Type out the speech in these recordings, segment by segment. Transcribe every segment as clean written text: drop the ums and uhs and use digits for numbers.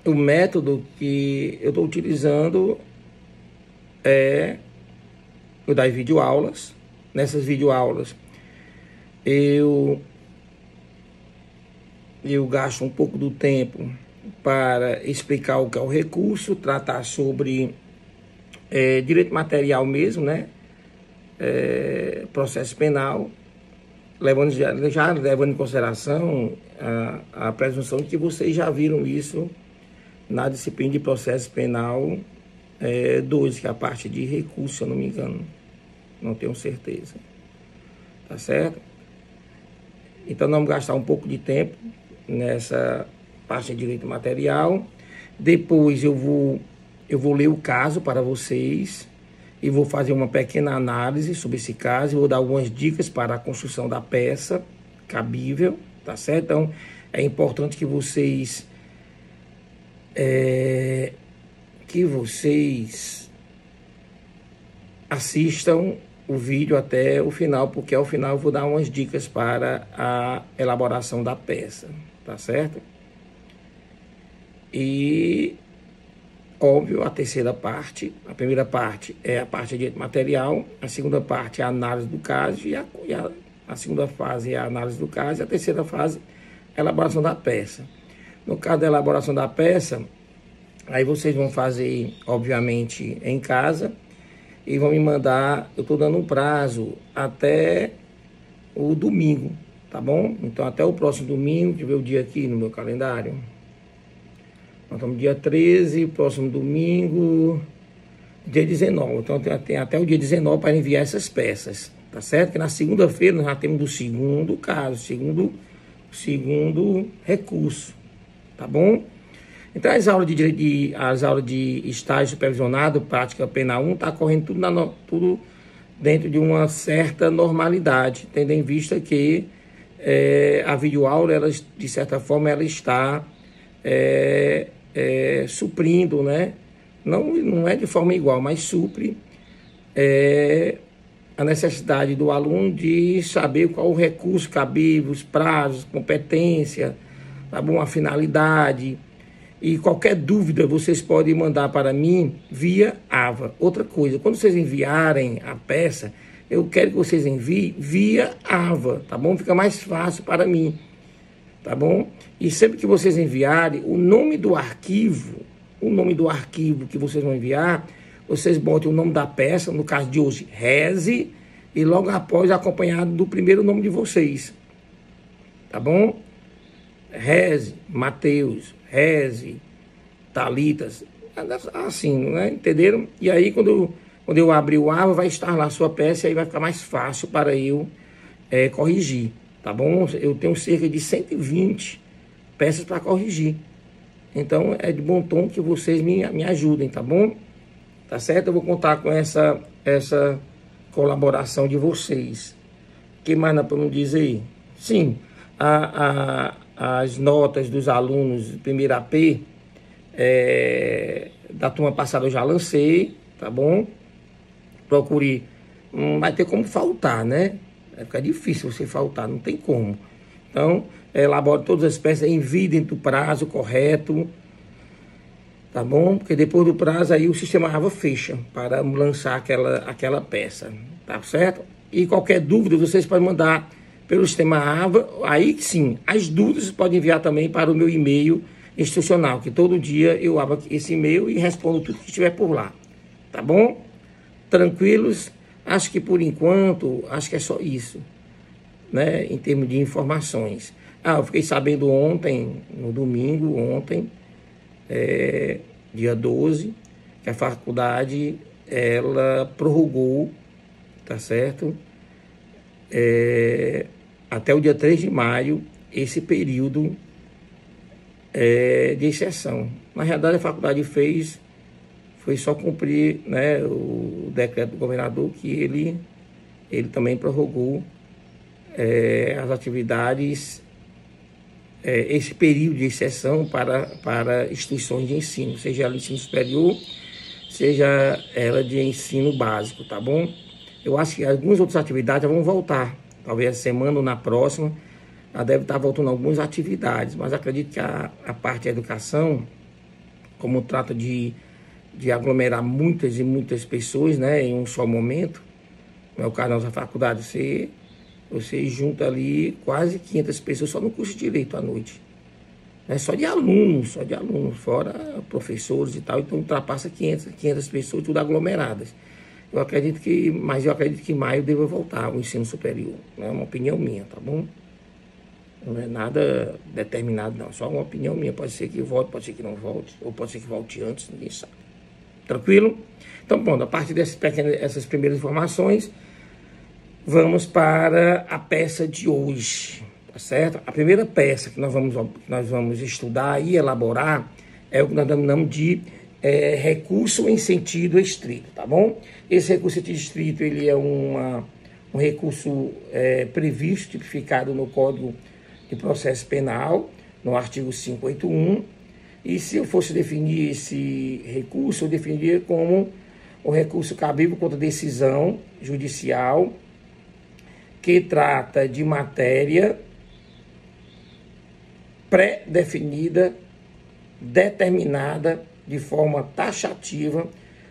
o método que eu estou utilizando é eu dar videoaulas. Nessas videoaulas eu gasto um pouco do tempo para explicar o que é o recurso, tratar sobre direito material mesmo, né? Processo penal, já levando em consideração a presunção de que vocês já viram isso na disciplina de processo penal 2, que é a parte de recurso, se eu não me engano. Não tenho certeza. Tá certo? Então, nós vamos gastar um pouco de tempo nessa parte de direito material. Depois eu vou ler o caso para vocês e vou fazer uma pequena análise sobre esse caso. Vou dar algumas dicas para a construção da peça cabível, tá certo? Então, é importante que vocês assistam o vídeo até o final, porque ao final eu vou dar umas dicas para a elaboração da peça, tá certo? E, óbvio, a terceira parte, a primeira parte é a parte de direito material, a segunda parte é a análise do caso, e a segunda fase é a análise do caso, e a terceira fase é a elaboração da peça. No caso da elaboração da peça, aí vocês vão fazer, obviamente, em casa, e vão me mandar, eu estou dando um prazo até o domingo, tá bom? Então, até o próximo domingo, que vê o dia aqui no meu calendário. Nós estamos dia 13, próximo domingo, dia 19. Então, tem até o dia 19 para enviar essas peças, tá certo? Que na segunda-feira nós já temos o segundo caso, segundo recurso, tá bom? Então, as aulas de estágio supervisionado, prática penal 1, está correndo tudo dentro de uma certa normalidade, tendo em vista que a videoaula, ela, de certa forma, ela está suprindo, né? Não é de forma igual, mas supre a necessidade do aluno de saber qual o recurso cabível, os prazos, competência, tá bom? A finalidade. E qualquer dúvida vocês podem mandar para mim via AVA. Outra coisa, quando vocês enviarem a peça, eu quero que vocês enviem via AVA, tá bom? Fica mais fácil para mim, tá bom? E sempre que vocês enviarem, o nome do arquivo que vocês vão enviar, vocês botem o nome da peça, no caso de hoje, Reze, e logo após acompanhado do primeiro nome de vocês, tá bom? Reze, Mateus, Reze, Thalitas, assim, né? Entenderam? E aí, quando eu abrir o AVA, vai estar lá a sua peça e aí vai ficar mais fácil para eu corrigir, tá bom? Eu tenho cerca de 120 peças para corrigir. Então, é de bom tom que vocês me ajudem, tá bom? Tá certo? Eu vou contar com essa colaboração de vocês. O que mais nós podemos dizer? Sim, as notas dos alunos do primeiro AP da turma passada eu já lancei, tá bom? Procure, não vai ter como faltar, né? Vai ficar difícil você faltar, não tem como. Então, elabore todas as peças, envie dentro do prazo correto, tá bom? Porque depois do prazo aí o sistema AVA fecha para lançar aquela peça, tá certo? E qualquer dúvida vocês podem mandar pelo sistema AVA, aí sim, as dúvidas podem enviar também para o meu e-mail institucional, que todo dia eu abro esse e-mail e respondo tudo que estiver por lá, tá bom? Tranquilos? Acho que por enquanto, acho que é só isso, né, em termos de informações. Eu fiquei sabendo ontem, no domingo, dia 12, que a faculdade, ela prorrogou, tá certo? Até o dia 3 de maio, esse período de exceção. Na realidade, a faculdade foi só cumprir, né, o decreto do governador, que ele também prorrogou as atividades, esse período de exceção para instituições de ensino, seja ela de ensino superior, seja ela de ensino básico, tá bom? Eu acho que algumas outras atividades vão voltar, talvez essa semana ou na próxima, ela deve estar voltando algumas atividades, mas acredito que a parte da educação, como trata de aglomerar muitas e muitas pessoas, né, em um só momento, no caso da nossa faculdade, você junta ali quase 500 pessoas só no curso de Direito à noite. Né, só de alunos, fora professores e tal, então ultrapassa 500 pessoas, tudo aglomeradas. Mas eu acredito que em maio deva voltar ao ensino superior, né, é uma opinião minha, tá bom? Não é nada determinado, não, só uma opinião minha, pode ser que volte, pode ser que não volte, ou pode ser que volte antes, ninguém sabe. Tranquilo? Então, bom, a partir dessas primeiras informações, vamos para a peça de hoje, tá certo? A primeira peça que nós vamos estudar e elaborar é o que nós denominamos de recurso em sentido estrito, tá bom? Esse recurso em sentido estrito, ele é um recurso previsto, tipificado no Código de Processo Penal, no artigo 581, e se eu fosse definir esse recurso, eu definiria como o recurso cabível contra decisão judicial que trata de matéria pré-definida, determinada de forma taxativa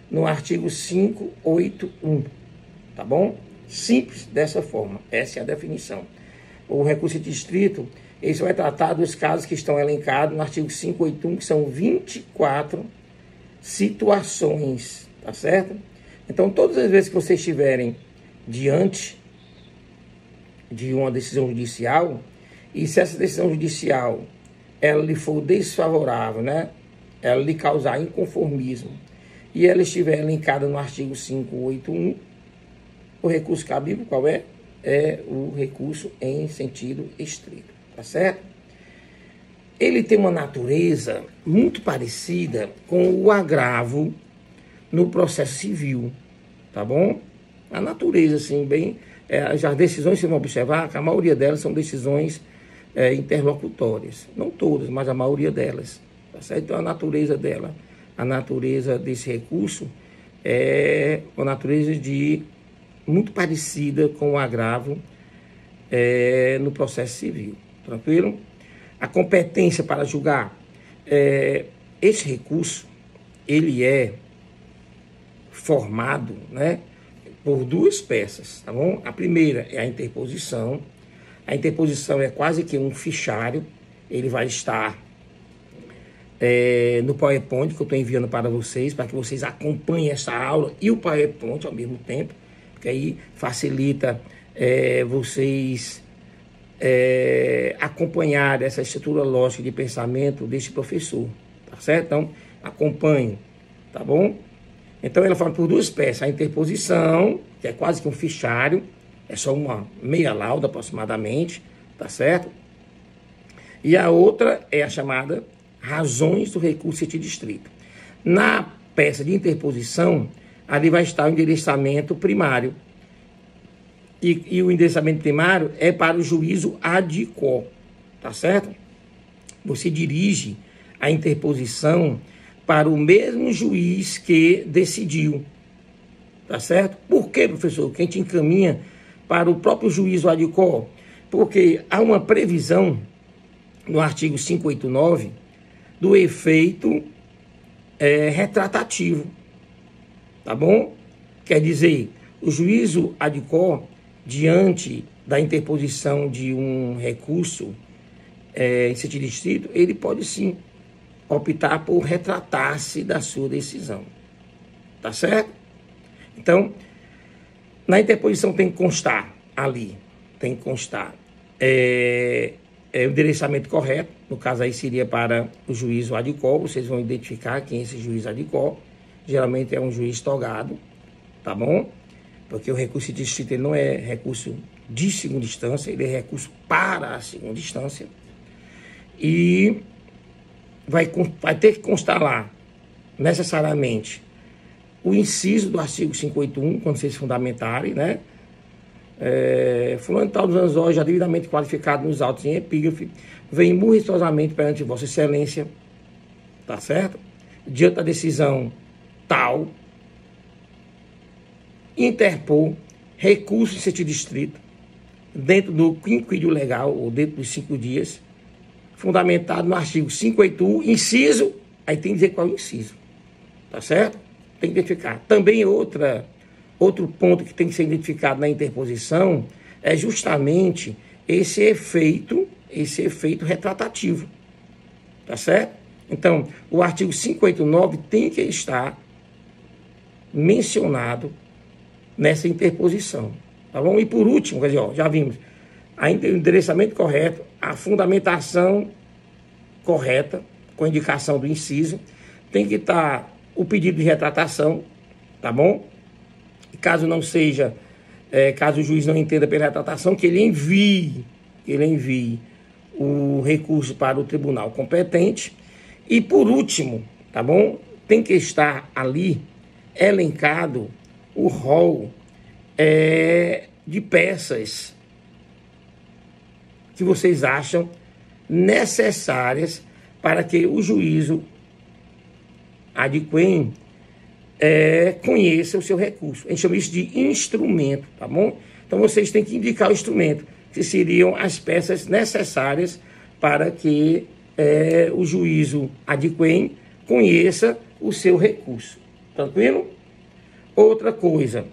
no artigo 581, tá bom? Simples dessa forma, essa é a definição. O recurso de distrito, ele vai tratar dos casos que estão elencados no artigo 581, que são 24 situações, tá certo? Então, todas as vezes que vocês estiverem diante de uma decisão judicial, e se essa decisão judicial ela lhe for desfavorável, né? Ela lhe causar inconformismo, e ela estiver elencada no artigo 581, o recurso cabível, qual é? É o recurso em sentido estrito, tá certo? Ele tem uma natureza muito parecida com o agravo no processo civil, tá bom? A natureza, assim, bem... as decisões, vocês vão observar que a maioria delas são decisões interlocutórias. Não todas, mas a maioria delas, tá certo? Então, a natureza dela, a natureza desse recurso é uma natureza muito parecida com o agravo no processo civil, tranquilo? A competência para julgar, esse recurso, ele é formado, né, por duas peças, tá bom? A primeira é a interposição. A interposição é quase que um fichário, ele vai estar no PowerPoint que eu estou enviando para vocês que vocês acompanhem essa aula e o PowerPoint ao mesmo tempo, que aí facilita vocês acompanhar essa estrutura lógica de pensamento desse professor, tá certo? Então, acompanhe, tá bom? Então, ela fala por duas peças, a interposição, que é quase que um fichário, é só uma meia lauda aproximadamente, tá certo? E a outra é a chamada razões do recurso em sentido estrito. Na peça de interposição, ali vai estar o endereçamento primário. E o endereçamento primário é para o juízo ad quo, tá certo? Você dirige a interposição para o mesmo juiz que decidiu, tá certo? Por quê, professor? Que a gente encaminha para o próprio juízo ad quo? Porque há uma previsão no artigo 589 do efeito retratativo, tá bom? Quer dizer, o juízo ad quo, diante da interposição de um recurso em sentido estrito, ele pode sim optar por retratar-se da sua decisão, tá certo? Então, na interposição tem que constar ali, tem que constar o endereçamento correto, no caso aí seria para o juízo ad quo, vocês vão identificar quem é esse juiz ad quo, geralmente é um juiz togado, tá bom? Porque o recurso de distrito ele não é recurso de segunda instância, ele é recurso para a segunda instância. E vai ter que constar lá, necessariamente, o inciso do artigo 581, quando vocês fundamentarem, né? Fulano tal dos Anzóis, já devidamente qualificado nos autos em epígrafe, vem muriçosamente perante Vossa Excelência, tá certo? Diante da decisão tal, interpor recurso em sentido estrito, dentro do quinquídio legal, ou dentro dos 5 dias, fundamentado no artigo 581, inciso aí tem que dizer qual é o inciso, tá certo? Tem que identificar. Também outro ponto que tem que ser identificado na interposição é justamente esse efeito retratativo, tá certo? Então, o artigo 589 tem que estar mencionado nessa interposição, tá bom? E por último, quer dizer, ó, já vimos, o endereçamento correto, a fundamentação correta, com indicação do inciso, tem que estar o pedido de retratação, tá bom? E caso não seja, caso o juiz não entenda pela retratação, que ele envie o recurso para o tribunal competente. E por último, tá bom? Tem que estar ali elencado o rol de peças que vocês acham necessárias para que o juízo adquém conheça o seu recurso. A gente chama isso de instrumento, tá bom? Então vocês têm que indicar o instrumento, que seriam as peças necessárias para que o juízo adquém conheça o seu recurso. Tranquilo? Outra coisa,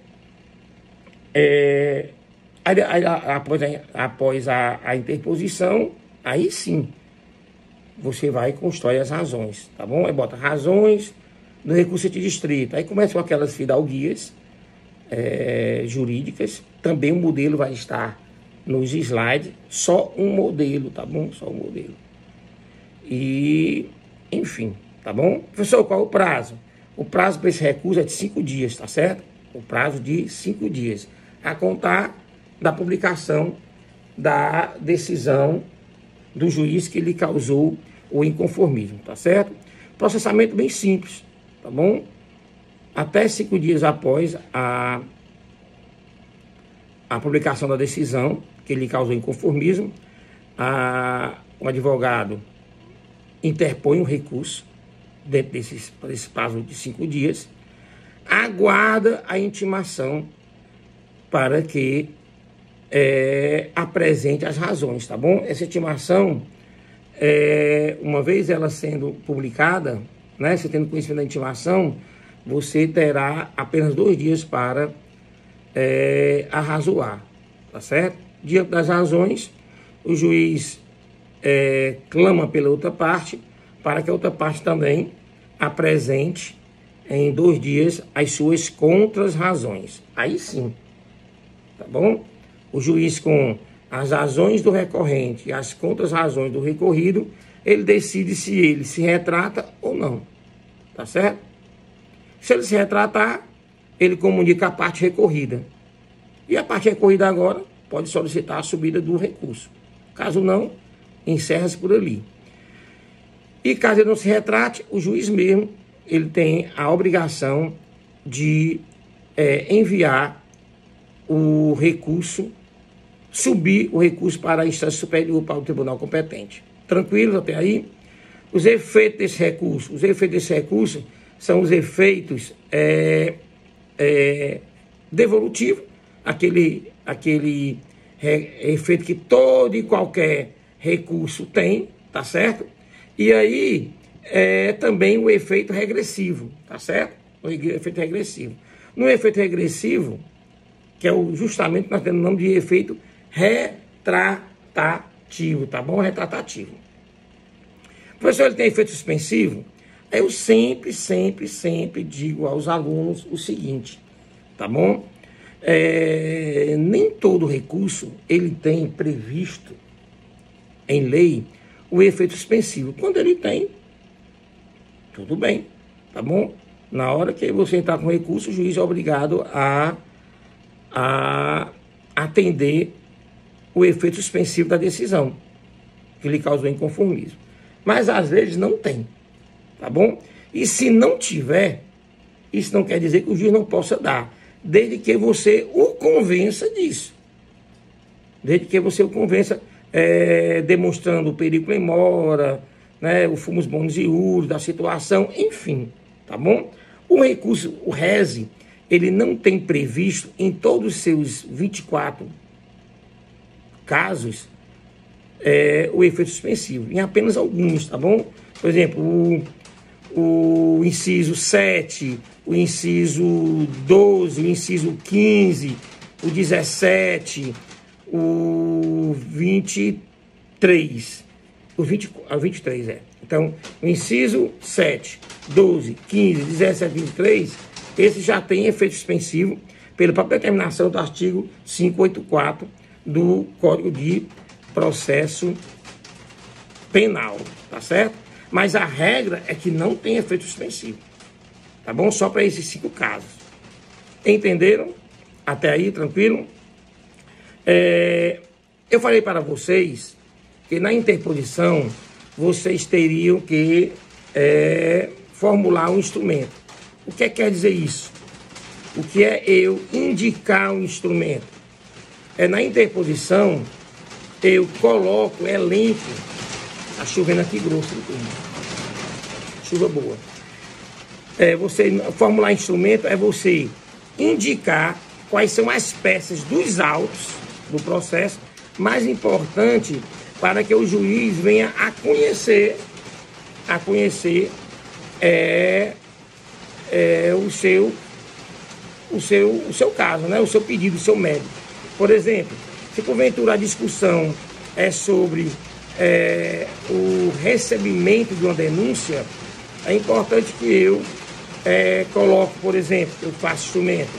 após a interposição, aí sim, você vai e constrói as razões, tá bom? Aí bota razões do recurso de distrito. Aí começa com aquelas fidalguias jurídicas. Também o modelo vai estar nos slides. Só um modelo, tá bom? Só um modelo. E, enfim, tá bom? Professor, qual é o prazo? O prazo para esse recurso é de 5 dias, tá certo? O prazo de 5 dias. A contar da publicação da decisão do juiz que lhe causou o inconformismo, tá certo? Processamento bem simples, tá bom? Até 5 dias após a publicação da decisão que lhe causou inconformismo, o advogado interpõe um recurso dentro desse prazo de 5 dias, aguarda a intimação para que apresente as razões, tá bom? Essa intimação, uma vez ela sendo publicada, né, você tendo conhecimento da intimação, você terá apenas 2 dias para arrazoar, tá certo? Diante das razões, o juiz clama pela outra parte, para que a outra parte também apresente em 2 dias as suas contras-razões. Aí sim, tá bom? O juiz, com as razões do recorrente e as contras-razões do recorrido, ele decide se ele se retrata ou não, tá certo? Se ele se retratar, ele comunica a parte recorrida. E a parte recorrida agora pode solicitar a subida do recurso. Caso não, encerra-se por ali. E caso ele não se retrate, o juiz mesmo, ele tem a obrigação de enviar o recurso, subir o recurso para a instância superior, para o tribunal competente. Tranquilo até aí? Os efeitos desse recurso, são os efeitos devolutivos, aquele efeito que todo e qualquer recurso tem, tá certo? E aí, também o efeito regressivo, tá certo? O efeito regressivo. No efeito regressivo, que é justamente, nós temos o nome de efeito retratativo, tá bom? Retratativo. O professor, ele tem efeito suspensivo? Eu sempre digo aos alunos o seguinte, tá bom? Nem todo recurso, ele tem previsto em lei o efeito suspensivo. Quando ele tem, tudo bem, tá bom? Na hora que você entrar com recurso, o juiz é obrigado a atender o efeito suspensivo da decisão que lhe causou inconformismo. Mas às vezes não tem, tá bom? E se não tiver, isso não quer dizer que o juiz não possa dar, desde que você o convença disso. Desde que você o convença, demonstrando o perigo em mora, né, o fumus bônus iure da situação, enfim, tá bom? O recurso, o RESE, ele não tem previsto em todos os seus 24 casos o efeito suspensivo, em apenas alguns, tá bom? Por exemplo, o inciso 7, o inciso 12, o inciso 15, o 17, o 23, o 23 é. Então, o inciso 7, 12, 15, 17, 23, esse já tem efeito suspensivo pela própria determinação do artigo 584 do Código de Processo Penal, tá certo? Mas a regra é que não tem efeito suspensivo, tá bom? Só para esses 5 casos. Entenderam? Até aí, tranquilo? Eu falei para vocês que na interposição vocês teriam que formular um instrumento. O que quer dizer isso? O que é eu indicar um instrumento? Na interposição, eu coloco elenco. Tá chovendo aqui grosso, chuva boa. Você formular instrumento é você indicar quais são as peças dos autos do processo mais importante para que o juiz venha a conhecer o seu caso, né? O seu pedido, o seu mérito. Por exemplo, se porventura a discussão é sobre o recebimento de uma denúncia, é importante que eu coloque, por exemplo, eu faço instrumento,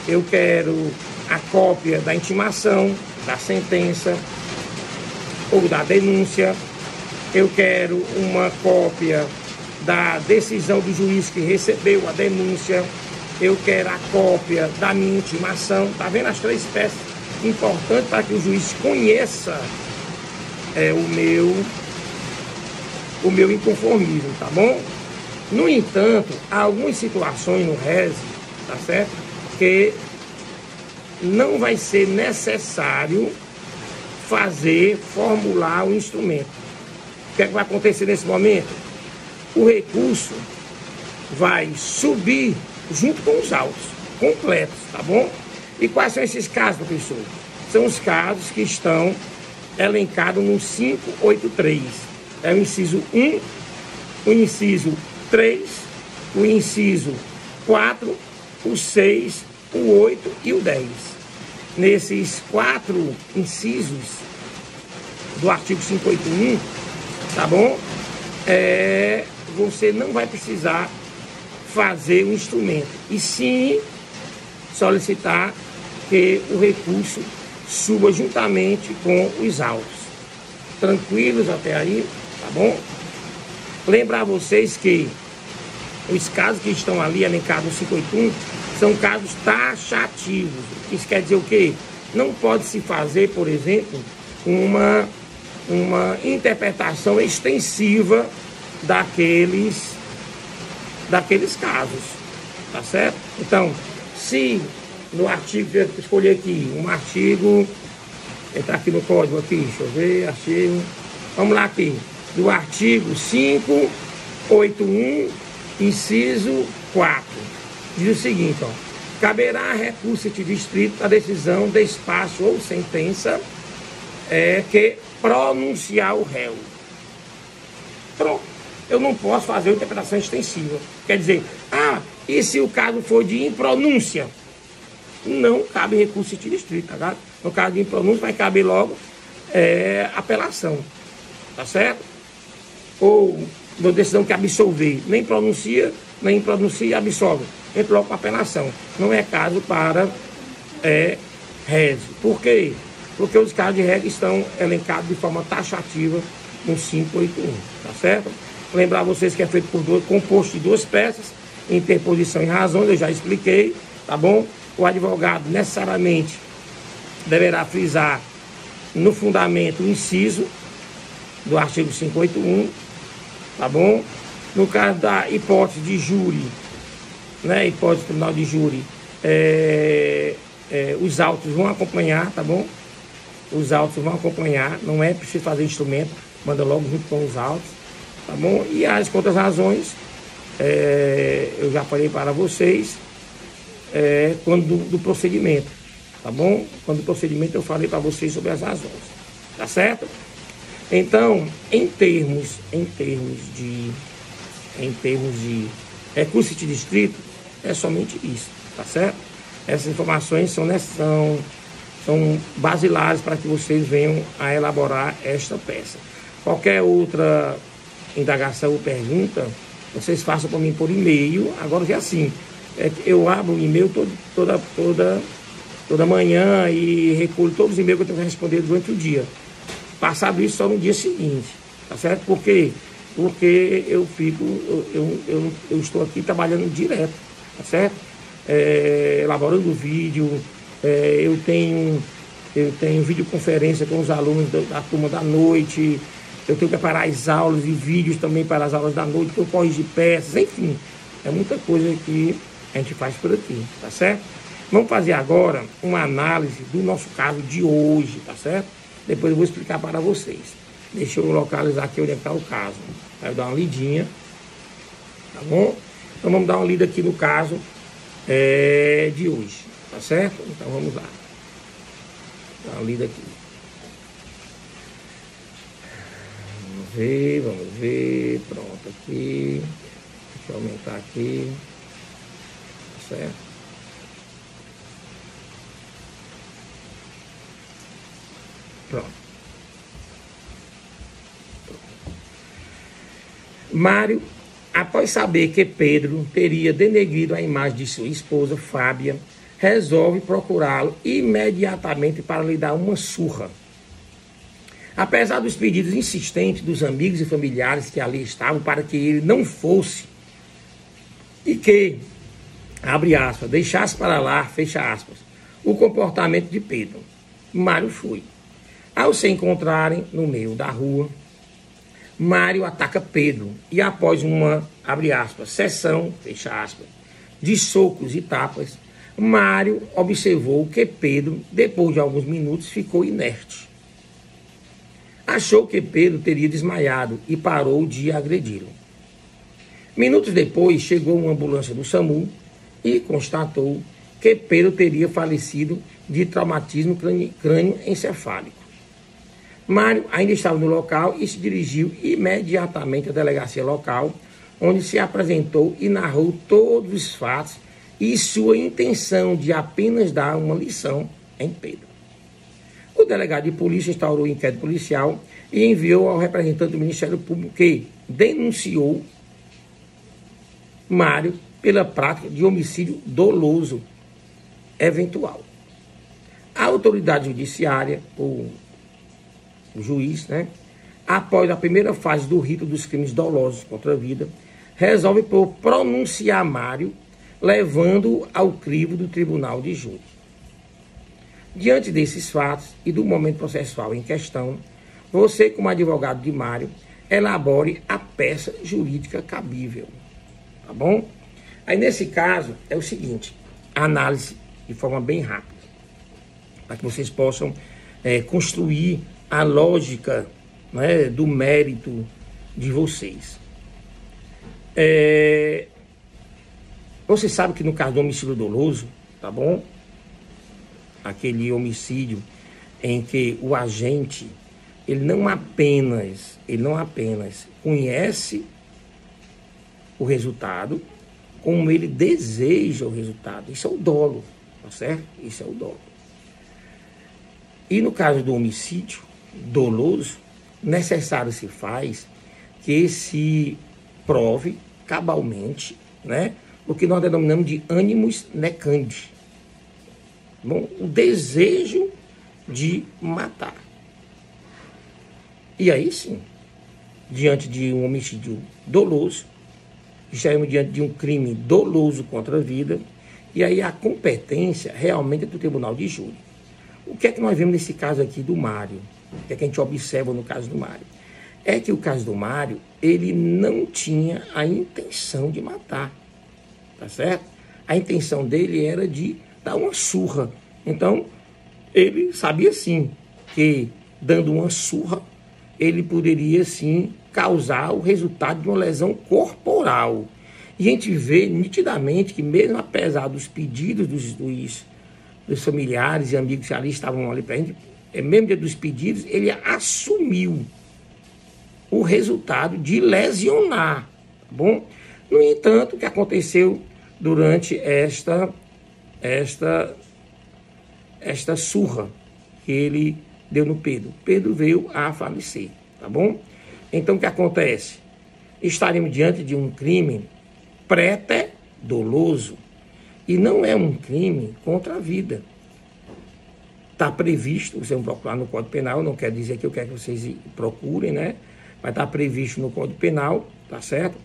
eu quero a cópia da intimação, da sentença ou da denúncia, eu quero uma cópia da decisão do juiz que recebeu a denúncia, eu quero a cópia da minha intimação. Tá vendo as 3 peças importantes para que o juiz conheça o meu inconformismo, tá bom? No entanto, há algumas situações no RES, tá certo? Que não vai ser necessário formular o instrumento. O que é que vai acontecer nesse momento? O recurso vai subir junto com os autos completos, tá bom? E quais são esses casos, professor? São os casos que estão elencados no 583. É o inciso 1, o inciso 3, o inciso 4, o 6, o 8 e o 10. Nesses 4 incisos do artigo 581, tá bom? Você não vai precisar fazer o instrumento, e sim solicitar que o recurso suba juntamente com os autos. Tranquilos até aí, tá bom? Lembrar vocês que os casos que estão ali elencados no 581 são casos taxativos. Isso quer dizer o quê? Não pode se fazer, por exemplo, uma interpretação extensiva daqueles casos, tá certo? Então, se no artigo, eu escolhi aqui um artigo, entrar aqui no código aqui, deixa eu ver, artigo, vamos lá aqui, do artigo 581, inciso 4, diz o seguinte, ó: caberá recurso de distrito a decisão, despacho ou sentença que pronunciar o réu. Pronto. Eu não posso fazer uma interpretação extensiva. Quer dizer, e se o caso for de impronúncia? Não cabe recurso de distrito, tá ligado? No caso de impronúncia vai caber logo apelação, tá certo? Ou uma decisão que absolver, nem pronuncia e absolve, entra logo com apelação. Não é caso para RES. Por quê? Porque os casos de RES estão elencados de forma taxativa no 581, tá certo? Lembrar vocês que é feito composto de 2 peças, interposição e razões, eu já expliquei, tá bom? O advogado necessariamente deverá frisar no fundamento o inciso do artigo 581, tá bom? No caso da hipótese de júri, né, hipótese do tribunal de júri, os autos vão acompanhar, tá bom? Os autos vão acompanhar, não é preciso fazer instrumento, manda logo junto com os autos, tá bom? E as contrarrazões, eu já falei para vocês, quando do procedimento, tá bom? Quando do procedimento eu falei para vocês sobre as razões, tá certo? Então, em termos em termos de recurso de distrito, é somente isso, tá certo? Essas informações são basilares para que vocês venham a elaborar esta peça. Qualquer outra indagação ou pergunta, vocês façam para mim por e-mail. Agora é assim, eu abro o e-mail toda manhã e recolho todos os e-mails que eu tenho que responder durante o dia. Passado isso, só no dia seguinte, tá certo? Porque eu estou aqui trabalhando direto, tá certo? Elaborando vídeo, eu tenho videoconferência com os alunos da turma da noite, eu tenho que preparar as aulas e vídeos também para as aulas da noite, eu corrigir peças, enfim, é muita coisa que a gente faz por aqui, tá certo? Vamos fazer agora uma análise do nosso caso de hoje, tá certo? Depois eu vou explicar para vocês. Deixa eu localizar aqui onde está o caso. Aí eu dar uma lidinha, tá bom? Então vamos dar uma lida aqui no caso de hoje, tá certo? Então vamos lá. Dá uma lida aqui. Vamos ver. Pronto aqui. Deixa eu aumentar aqui. Tá certo? Pronto. Mário, após saber que Pedro teria denegrido a imagem de sua esposa, Fábia, resolve procurá-lo imediatamente para lhe dar uma surra. Apesar dos pedidos insistentes dos amigos e familiares que ali estavam para que ele não fosse e que, abre aspas, deixasse para lá, fecha aspas, o comportamento de Pedro, Mário foi. Ao se encontrarem no meio da rua, Mário ataca Pedro e após uma, abre aspas, sessão, fecha aspas, de socos e tapas, Mário observou que Pedro, depois de alguns minutos, ficou inerte. Achou que Pedro teria desmaiado e parou de agredi-lo. Minutos depois, chegou uma ambulância do SAMU e constatou que Pedro teria falecido de traumatismo crânioencefálico. Mário ainda estava no local e se dirigiu imediatamente à delegacia local, onde se apresentou e narrou todos os fatos e sua intenção de apenas dar uma lição em Pedro. O delegado de polícia instaurou o inquérito policial e enviou ao representante do Ministério Público que denunciou Mário pela prática de homicídio doloso eventual. A autoridade judiciária, o juiz, após a primeira fase do rito dos crimes dolosos contra a vida, resolve por pronunciar Mário, levando-o ao crivo do tribunal de júri. Diante desses fatos e do momento processual em questão, você, como advogado de Mário, elabore a peça jurídica cabível, tá bom? Aí, nesse caso, é o seguinte, análise de forma bem rápida, para que vocês possam construir a lógica, do mérito de vocês. Você sabe que no caso do homicídio doloso, tá bom? Aquele homicídio em que o agente, ele não apenas conhece o resultado, como ele deseja o resultado. Isso é o dolo, tá certo? Isso é o dolo. E no caso do homicídio doloso, necessário se faz que se prove cabalmente, o que nós denominamos de animus necandi. Bom, o desejo de matar. E aí sim, diante de um homicídio doloso, estaremos diante de um crime doloso contra a vida, e aí a competência realmente é do tribunal de júri. O que é que nós vemos nesse caso aqui do Mário? O que é que a gente observa no caso do Mário? É que o caso do Mário, ele não tinha a intenção de matar, tá certo? A intenção dele era de dar uma surra. Então, ele sabia sim que dando uma surra, ele poderia sim causar o resultado de uma lesão corporal. E a gente vê nitidamente que mesmo apesar dos pedidos dos familiares e amigos que ali estavam ali para a gente, mesmo dia dos pedidos, ele assumiu o resultado de lesionar, tá bom? No entanto, o que aconteceu durante esta surra que ele deu no Pedro? Pedro veio a falecer, tá bom? Então, o que acontece? Estaremos diante de um crime pré-doloso e não é um crime contra a vida. Está previsto, vocês vão procurar no Código Penal, não quer dizer que eu quero que vocês procurem, né? Mas está previsto no Código Penal, tá certo?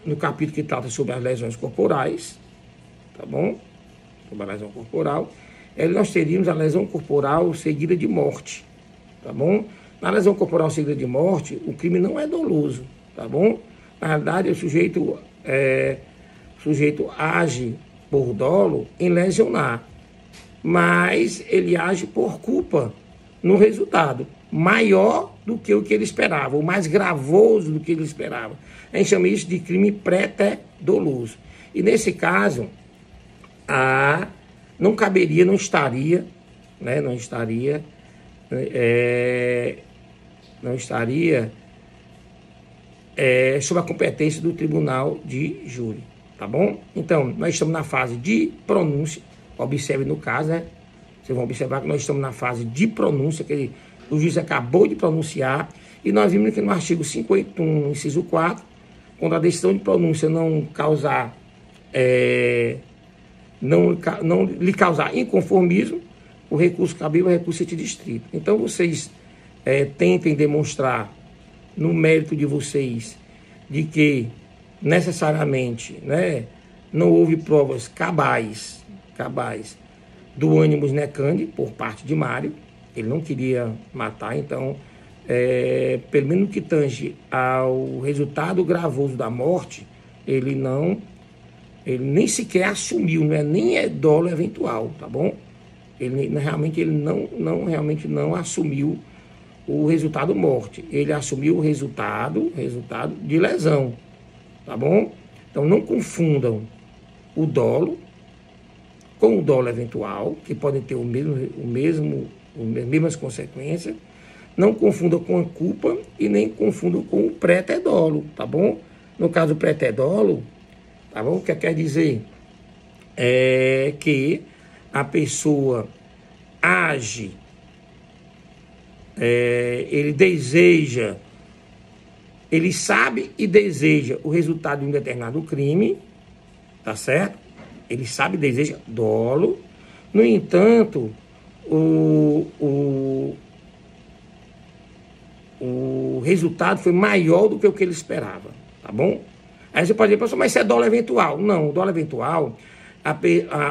No capítulo que trata sobre as lesões corporais, tá bom? Sobre a lesão corporal, nós teríamos a lesão corporal seguida de morte, tá bom? Na lesão corporal seguida de morte, o crime não é doloso, tá bom? Na realidade, o sujeito age por dolo em lesionar, mas ele age por culpa no resultado, maior do que o que ele esperava, ou mais gravoso do que ele esperava. A gente chama isso de crime pré-doloso. E nesse caso, não caberia, não estaria sob a competência do tribunal de júri, tá bom? Então, nós estamos na fase de pronúncia, observe no caso, né? Vocês vão observar que nós estamos na fase de pronúncia, que o juiz acabou de pronunciar, e nós vimos que no artigo 51, inciso 4, quando a decisão de pronúncia não lhe causar inconformismo, o recurso cabível é recurso distrito. Então, vocês tentem demonstrar no mérito de vocês de que necessariamente, né, não houve provas cabais do ânimos necandi por parte de Mário. Ele não queria matar, então, pelo menos no que tange ao resultado gravoso da morte, ele nem sequer assumiu, nem é dolo eventual, tá bom? Ele realmente não assumiu o resultado morte. Ele assumiu o resultado de lesão, tá bom? Então não confundam o dolo com o dolo eventual, que podem ter as mesmas consequências. Não confundam com a culpa e nem confundam com o pré-dolo, tá bom? No caso do pré-dolo, tá bom? O que quer dizer é que a pessoa age, ele sabe e deseja o resultado de um determinado crime, tá certo? Ele sabe e deseja dolo. No entanto, o resultado foi maior do que o que ele esperava, tá bom? Aí você pode dizer, professor, mas isso é dolo eventual. Não, o dolo eventual,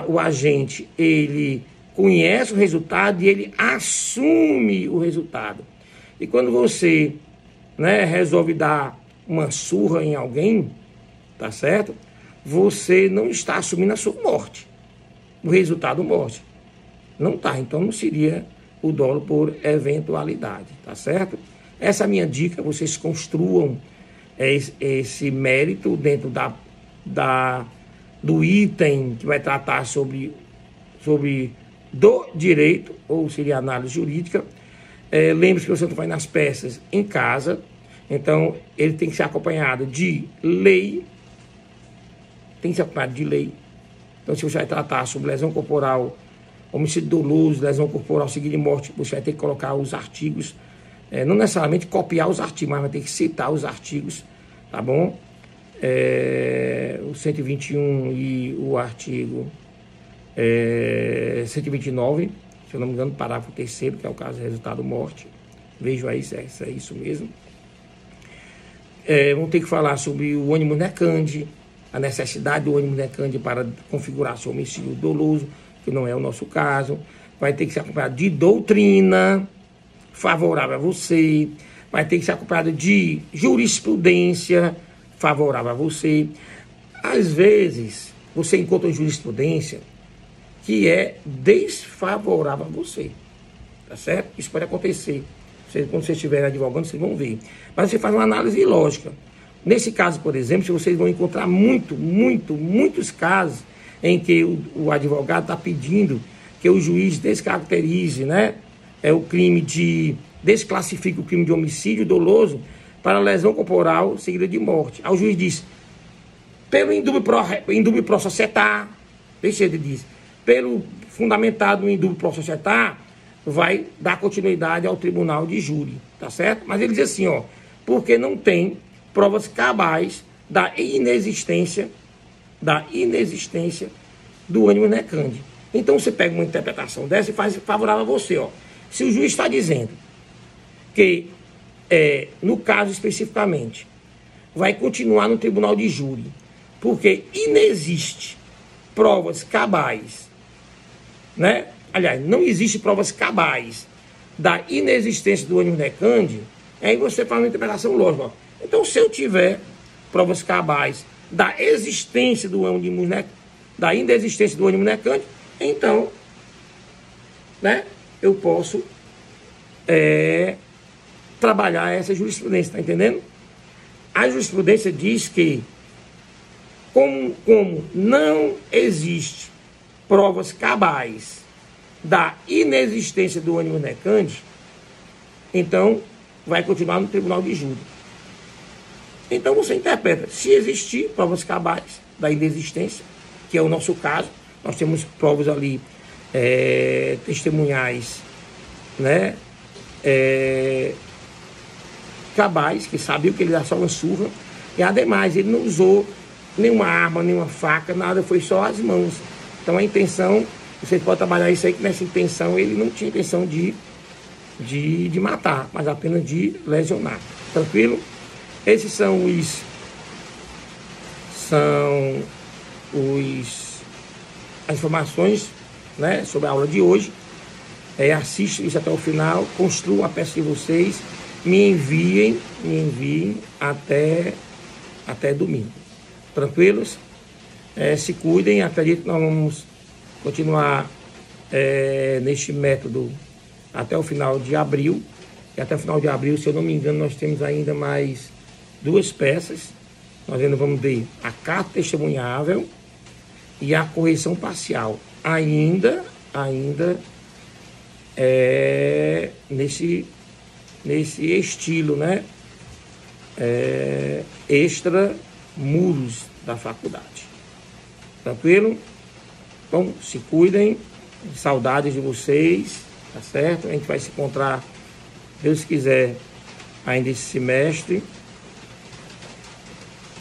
o agente, ele conhece o resultado e ele assume o resultado. E quando você, resolve dar uma surra em alguém, tá certo? Você não está assumindo a sua morte, o resultado morte. Não está, então não seria o dolo por eventualidade, tá certo? Essa é a minha dica, vocês construam esse mérito dentro do item que vai tratar sobre do direito, ou seria análise jurídica. Lembre-se que você não vai nas peças em casa, então ele tem que ser acompanhado de lei, Então, se você vai tratar sobre lesão corporal, homicídio doloso, lesão corporal seguida de morte, você vai ter que colocar os artigos, não necessariamente copiar os artigos, mas vai ter que citar os artigos, tá bom? O 121 e o artigo 129, se eu não me engano, parágrafo 3º, que é o caso de resultado morte. Vejo aí se é isso mesmo. Vamos ter que falar sobre o ânimo necandi, a necessidade do ânimo necandi para configurar seu homicídio doloso, que não é o nosso caso. Vai ter que ser acompanhado de doutrina favorável a você, vai ter que ser acompanhado de jurisprudência favorável a você. Às vezes, você encontra uma jurisprudência que é desfavorável a você, tá certo? Isso pode acontecer. Quando vocês estiverem advogando, vocês vão ver. Mas você faz uma análise lógica. Nesse caso, por exemplo, vocês vão encontrar muitos casos em que o advogado está pedindo que o juiz descaracterize, o crime de desclassifica o crime de homicídio doloso para lesão corporal seguida de morte. Aí o juiz diz, pelo indúbio pro societar, deixa ele diz, pelo fundamentado no indúbio pro societar, vai dar continuidade ao tribunal de júri, tá certo? Mas ele diz assim, ó, porque não tem provas cabais da inexistência do ânimo necande. Então você pega uma interpretação dessa e faz favorável a você, ó. Se o juiz está dizendo que, no caso especificamente, vai continuar no tribunal de júri, porque inexiste provas cabais, né? Aliás, não existe provas cabais da inexistência do ânimo necande, aí você faz uma interpretação lógica. Ó. Então, se eu tiver provas cabais da existência do ânimo da inexistência do ânimo necande, então, né, eu posso trabalhar essa jurisprudência, tá entendendo? A jurisprudência diz que, como não existe provas cabais da inexistência do ânimo necande, então vai continuar no tribunal de júri. Então você interpreta, se existir provas cabais da inexistência, que é o nosso caso, nós temos provas ali testemunhais, né, cabais, que sabiam que ele era só uma surra, e ademais ele não usou nenhuma arma, nenhuma faca, nada, foi só as mãos. Então a intenção, vocês podem trabalhar isso aí, que nessa intenção ele não tinha intenção de matar, mas apenas de lesionar. Tranquilo? Esses são as informações, né, sobre a aula de hoje. Assistam isso até o final, construam a peça de vocês, me enviem até domingo. Tranquilos? Se cuidem, acredito que nós vamos continuar neste método até o final de abril. E até o final de abril, se eu não me engano, nós temos ainda mais 2 peças. Nós ainda vamos ver a carta testemunhável e a correção parcial. Ainda nesse estilo, né? Extra muros da faculdade. Tranquilo? Então, se cuidem. Saudades de vocês, tá certo? A gente vai se encontrar, Deus quiser, ainda esse semestre.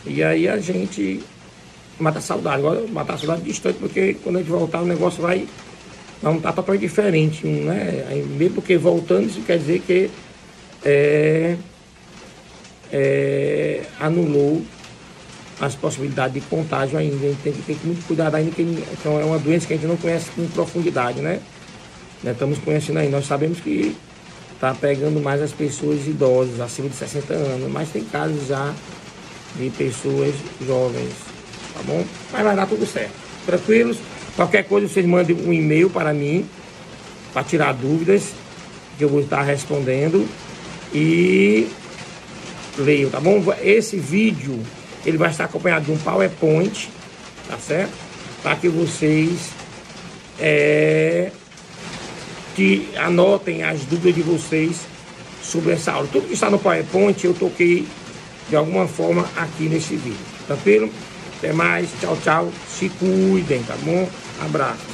E aí a gente mata a saudade. Agora, matar a saudade distante, porque quando a gente voltar o negócio vai não estar totalmente diferente, né? Aí, mesmo porque voltando, isso quer dizer que anulou as possibilidades de contágio ainda. A gente tem que ter muito cuidado ainda, então é uma doença que a gente não conhece com profundidade, né? Estamos conhecendo aí, nós sabemos que está pegando mais as pessoas idosas, acima de 60 anos, mas tem casos já de pessoas jovens, tá bom? Mas vai dar tudo certo, tranquilos? Qualquer coisa vocês mandem um e-mail para mim, para tirar dúvidas, que eu vou estar respondendo, e leiam, tá bom? Esse vídeo, ele vai estar acompanhado de um PowerPoint, tá certo? Para que vocês que anotem as dúvidas de vocês sobre essa aula. Tudo que está no PowerPoint eu toquei de alguma forma aqui nesse vídeo. Tranquilo? Até mais. Tchau, tchau. Se cuidem, tá bom? Abraço.